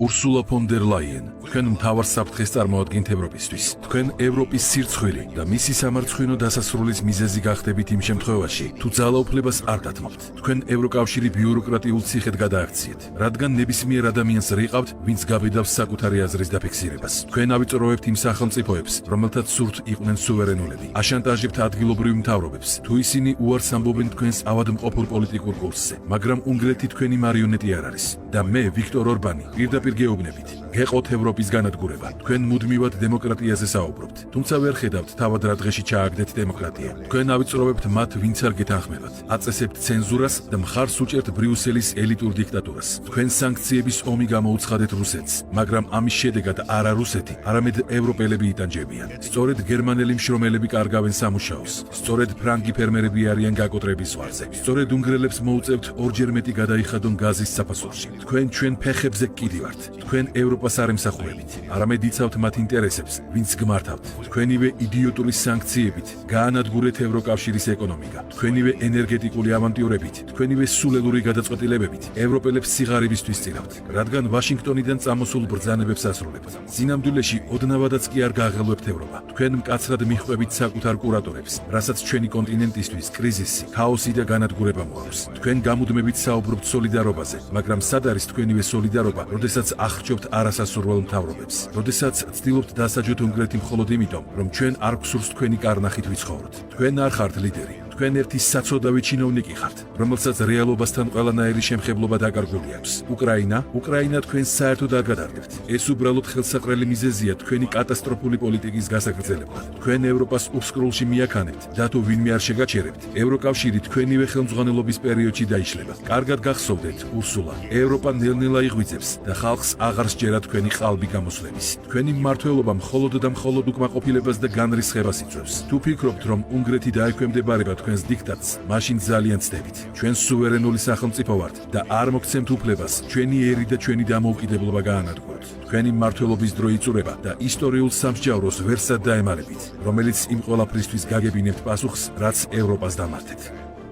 Ursula von der Leyen, თქვენ მთავარ საფრთხეს წარმოადგენთ ევროპისთვის. თქვენ ევროპის სირცხვილი და მისი სამარცხვინო დასასრულის მიზეზი გახდებით იმ შემთხვევაში, თუ ძალაუფლებას არ დათმობთ. თქვენ ევროკავშირი ბიუროკრატიულ ციხედ გადააქციეთ, რადგან ნებისმიერ ადამიანს რიყავთ, ვინც გაბედავს საკუთარი აზრის დაფიქსირებას. თქვენ ავიწროვებთ იმ სახელმწიფოებს, რომელთაც სურთ იყვნენ სუვერენულები. აშანტაჟებთ ადგილობრივ მთავრობებს, თუ ისინი უარს ამბობენ თქვენს ავადმყოფურ პოლიტიკურ კურსზე, მაგრამ უნგრეთი თქვენი მარიონეტი არ არის. და მე, ვიქტორ ორბანი, პირდაპირ გეუბნებით. გეყოთ ევროპის განადგურება. თქვენ მუდმივად დემოკრატიაზე საუბრობთ, თუმცა ვერ ხედავთ თავად რა დღეში ჩააგდეთ დემოკრატია. თქვენ ავიწროვებთ მათ, ვინც არ გეთანხმებათ. აწესებთ ცენზურას და მხარს უჭერთ ბრიუსელის ელიტურ დიქტატურას. თქვენ სანქციების ომი გამოუცხადეთ რუსეთს, მაგრამ ამის შედეგად არა რუსეთი, არამედ ევროპელები იტანჯებიან. სწორედ გერმანელი მშრომელები კარგავენ სამუშაოს. სწორედ ფრანგი ფერმერები არიან გაკოტრების ზღვარზე. სწორედ უნგრელებს მოუწევთ ორჯერ მეტი გადაიხადონ გაზის საფასურში. თქვენ ჩვენ ფეხებზე კიდივართ. თქვენ ევროპას არ ემსახურებით, არამედ იცავთ მათ ინტერესებს, ვინც გმართავთ. თქვენივე იდიოტური სანქციებით გაანადგურეთ ევროკავშირის ეკონომიკა. თქვენივე ენერგეტიკული ავანტიურებით, თქვენივე სულელური გადაწყვეტილებებით ევროპელებს სიღარიბისთვის წირავთ, რადგან ვაშინგტონიდან წამოსულ ბრძანებებს ასრულებთ. სინამდვილეში ოდნავადაც კი არ გააღელვებთ ევროპა. თქვენ მკაცრად მიჰყვებით საკუთარ კურატორებს, რასაც ჩვენი კონტინენტისთვის კრიზისი, ქაოსი და განადგურება მოაქვს. თქვენ გამუდმებით საუბრობთ სოლიდარობაზე, მაგრამ სად არის თქვენივე სოლიდარობა, როდესაც აღრჩობთ არასასურველ მთავრობებს, როდესაც ცდილობთ დასაჯოთ უნგრეთი მხოლოდ იმიტომ, რომ ჩვენ არ გვსურს თქვენი კარნახით ვიცხოვროთ. თქვენ არ ხართ ლიდერი, თქვენ ერთი საცოდავი ჩინოვნიკი ხართ, რომელსაც რეალობასთან ყველანაირი შემხებლობა დაკარგული აქვს. უკრაინა თქვენ საერთოდ არ გადარდებთ. ეს უბრალოდ ხელსაყრელი მიზეზია თქვენი კატასტროფული პოლიტიკის გასაგრძელებლად. თქვენ ევროპას უსკროლში მიაქანებთ და თუ ვინმე არ შეგაჩერებთ, ევროკავშირი თქვენივე ხელმძღვანელობის პერიოდში დაიშლება. კარგად გახსოვდეთ, ურსულა, ევროპა ნელ-ნელა იღვიძებს და ხალხს აღარ სჯერა თქვენი ყალბი გამოსვლების. თქვენი მმართველობა მხოლოდ და მხოლოდ უკმაყოფილებას და განრისხებას იწვევს. თუ ფიქრობთ, რომ უნგრეთი დაექვემდებარება თქვენს დიქტატს, მაშინ ძალიან ცდებით. ჩვენ სუვერენული სახელმწიფო ვართ და არ მოგცემთ უფლებას ჩვენი ერი და ჩვენი დამოუკიდებლობა გაანადგუროთ. თქვენი მმართველობის დრო იწურება და ისტორიულ სამსჯავროს ვერსად დაემალებით, რომელიც იმ ყველაფრისთვის გაგებინებთ პასუხს, რაც ევროპას დამართეთ.